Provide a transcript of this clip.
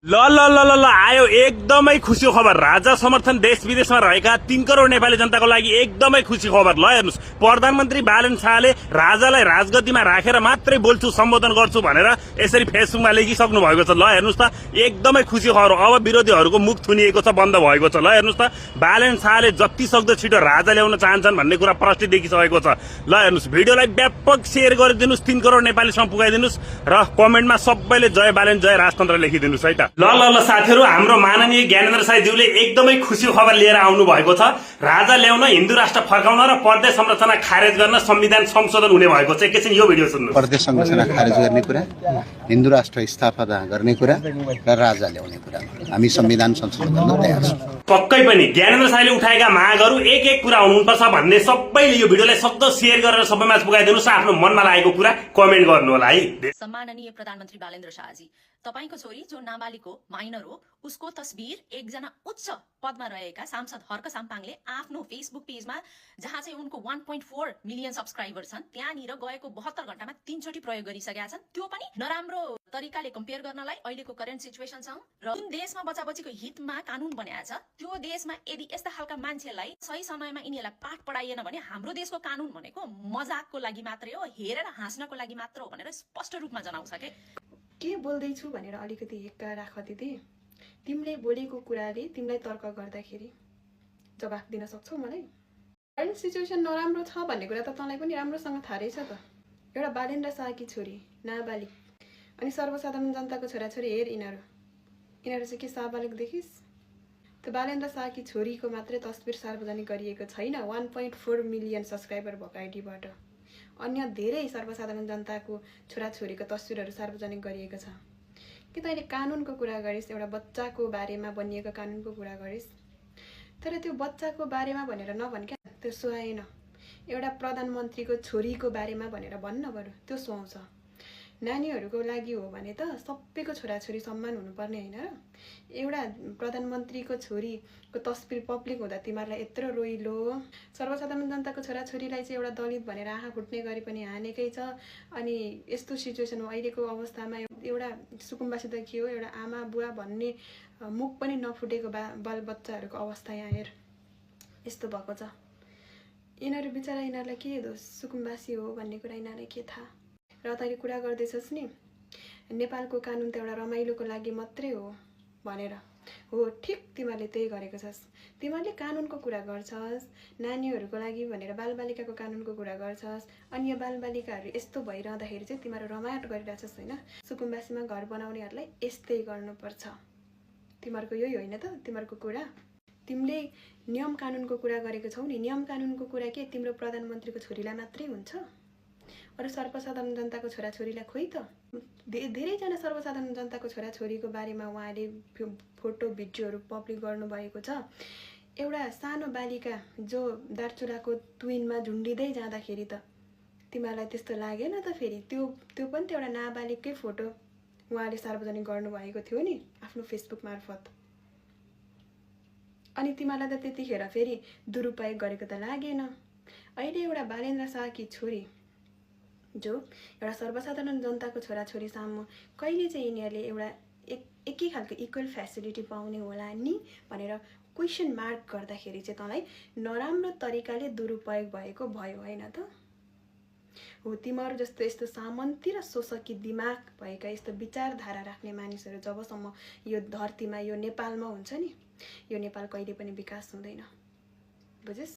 ल ल ल ल ल आयो एकदमै खुसी खबर। राजा समर्थन देश विदेशमा रहेका 3 करोड नेपाली जनताको लागि एकदमै खुसी खबर। ल हेर्नुस्, प्रधानमन्त्री बालन शाहले राजालाई राजगद्दीमा राखेर मात्रै बोल्छु सम्बोधन गर्छु भनेर यसरी फेसबुकमा लेखिसक्नु भएको छ। ल हेर्नुस् त, एकदमै खुसी खबर। अब विरोधीहरूको मुख थुनिएको छ, बन्द भएको छ। ल हेर्नुस् त, बालन शाहले जति सक्दो छिटो राजा ल्याउन चाहन्छन् भन्ने कुरा प्रष्ट देखिसकेको छ। ल हेर्नुस्, भिडियोलाई व्यापक शेयर गरिदिनुस्, 3 करोड नेपालीसम्म पुगाइदिनुस् र कमेन्टमा सबैले जय बालन जय राजतन्त्र लेखिदिनुस् है त। ल ल ल साथीहरू, हाम्रो माननीय ज्ञानेन्द्र साईज्यूले एकदमै खुसी खबर लिएर आउनु भएको छ। राजा ल्याउन, हिन्दू राष्ट्र फर्काउन र प्रदेश संरचना खारेज गर्न संविधान संशोधन हुने भएको छ। एकैछिन यो भिडियो सुन्नु। प्रदेश संरचना खारेज गर्ने कुरा, हिन्दू राष्ट्र स्थापना गर्ने कुरा र राजा ल्याउने कुरा, हामी संविधान संशोधन गर्न तयार छौँ। पक्कै पनि ज्ञानेन्द्र साईले उठाएका मागहरू एक एक कुरा हुनुपर्छ भन्ने सबैले यो भिडियोलाई सक्दो शेयर गरेर सबैमा पुगाइदिनुस्। आफ्नो मनमा लागेको कुरा कमेन्ट गर्नु होला है। सम्माननीय प्रधानमन्त्री बालेन्द्र शाहजी, तपाईको छोरी जो नाबालिग हो, माइनर हो, उसको तस्बिर एकजना उच्च पदमा रहेका सांसद हर्क साम्पाङले आफ्नो फेसबुक पेजमा, जहाँ चाहिँ उनको 1.4 मिलियन सब्सक्राइबर छन्, त्यहाँनिर गएको 72 घण्टामा 3 चोटि प्रयोग गरिसकेका छन्। त्यो पनि नराम्रो तरिकाले कम्पेयर गर्नलाई अहिलेको करेन्ट सिचुएसन छ र जुन देशमा बच्चाबच्चीको हितमा कानुन बनाएको छ, त्यो देशमा यदि यस्ता खालका मान्छेलाई सही समयमा यिनीहरूलाई पाठ पढाइएन भने हाम्रो देशको कानुन भनेको मजाकको लागि मात्रै हो, हेरेर हाँस्नको लागि मात्र हो भनेर स्पष्ट रूपमा जनाउँछ के बोल्दैछु भनेर अलिकति हिक्का राख दिदी। तिमीले बोलेको कुराले तिमीलाई तर्क गर्दाखेरि जवाफ दिन सक्छौ मलाई? करेन्ट सिचुएसन नराम्रो छ भन्ने कुरा त तँलाई पनि राम्रोसँग थाहा रहेछ त। एउटा बालेन्द्र शाहकी छोरी, नाबालिग, अनि सर्वसाधारण जनताको छोराछोरी, हेर यिनीहरू चाहिँ के साबालिग देखिस्? त्यो बालेन्द्र शाहकी छोरीको मात्रै तस्बिर सार्वजनिक गरिएको छैन 1.4 मिलियन सब्सक्राइबर भएको आइडीबाट। अन्य धेरै सर्वसाधारण जनताको छोराछोरीको तस्बिरहरू सार्वजनिक गरिएको छ। कि तैँले कानुनको कुरा गरिस्, एउटा बच्चाको बारेमा बनिएको कानुनको कुरा गरिस्, तर त्यो बच्चाको बारेमा भनेर नभन् क्या, त्यो सुहाएन। एउटा प्रधानमन्त्रीको छोरीको बारेमा भनेर भन्न बरु, त्यो सुहाउँछ। नानीहरूको लागि हो भने त सबैको छोराछोरी सम्मान हुनुपर्ने होइन र? एउटा प्रधानमन्त्रीको छोरीको तस्बिर पब्लिक हुँदा तिमीहरूलाई यत्रो रोइलो, सर्वसाधारण जनताको छोराछोरीलाई चाहिँ एउटा दलित भनेर आँखा फुट्ने गरी पनि हानेकै छ। अनि यस्तो सिचुएसनमा अहिलेको अवस्थामा एउटा सुकुम्बासी त के हो, एउटा आमा बुवा भन्ने मुख पनि नफुटेको बालबच्चाहरूको अवस्था यहाँ हेर, यस्तो भएको छ। यिनीहरू बिचरा, यिनीहरूलाई के दोष, सुकुम्बासी हो भन्ने कुरा यिनीहरूलाई के थाहा? र तैँले कुरा गर्दैछस् नि नेपालको कानुन त एउटा रमाइलोको लागि मात्रै हो भनेर। हो, ठिक, तिमीहरूले त्यही गरेको छस्। तिमीहरूले कानुनको कुरा गर्छस्, नानीहरूको लागि भनेर बालबालिकाको कानुनको कुरा गर्छस्, अनि यो बालबालिकाहरू यस्तो भइरहँदाखेरि चाहिँ तिमीहरू रमाइलो गरिरहेछस् होइन? सुकुम्बासीमा घर बनाउनेहरूलाई यस्तै गर्नुपर्छ। तिमीहरूको यही होइन त तिमीहरूको कुरा? तिमीले नियम कानुनको कुरा गरेको छौ नि, नियम कानुनको कुरा के तिम्रो प्रधानमन्त्रीको छोरीलाई मात्रै हुन्छ? अरू सर्वसाधारण जनताको छोराछोरीलाई खोइ त? धेरैजना सर्वसाधारण जनताको छोराछोरीको बारेमा उहाँले फोटो भिडियोहरू पब्लिक गर्नुभएको छ। एउटा सानो बालिका जो दार्चुलाको तुइनमा झुन्डिँदै जाँदाखेरि त तिमीहरूलाई त्यस्तो लागेन त? फेरि त्यो पनि त एउटा नाबालिगकै फोटो उहाँले सार्वजनिक गर्नुभएको थियो नि आफ्नो फेसबुक मार्फत। अनि तिमीहरूलाई त त्यतिखेर फेरि दुरुपयोग गरेको त लागेन? अहिले एउटा बालेन्द्र शाहकी छोरी जो एउटा सर्वसाधारण जनताको छोराछोरी सामु कहिले चाहिँ यिनीहरूले एउटा एकै खालको इक्वल फेसिलिटी पाउने होला नि भनेर क्वेसन मार्क गर्दाखेरि चाहिँ तँलाई नराम्रो तरिकाले दुरुपयोग भएको भयो होइन त? हो, तिमीहरू जस्तो यस्तो सामन्ती र शोषकी दिमाग भएका, यस्तो विचारधारा राख्ने मानिसहरू जबसम्म यो धरतीमा, यो नेपालमा हुन्छ नि, यो नेपाल कहिले पनि विकास हुँदैन। बुझिस्?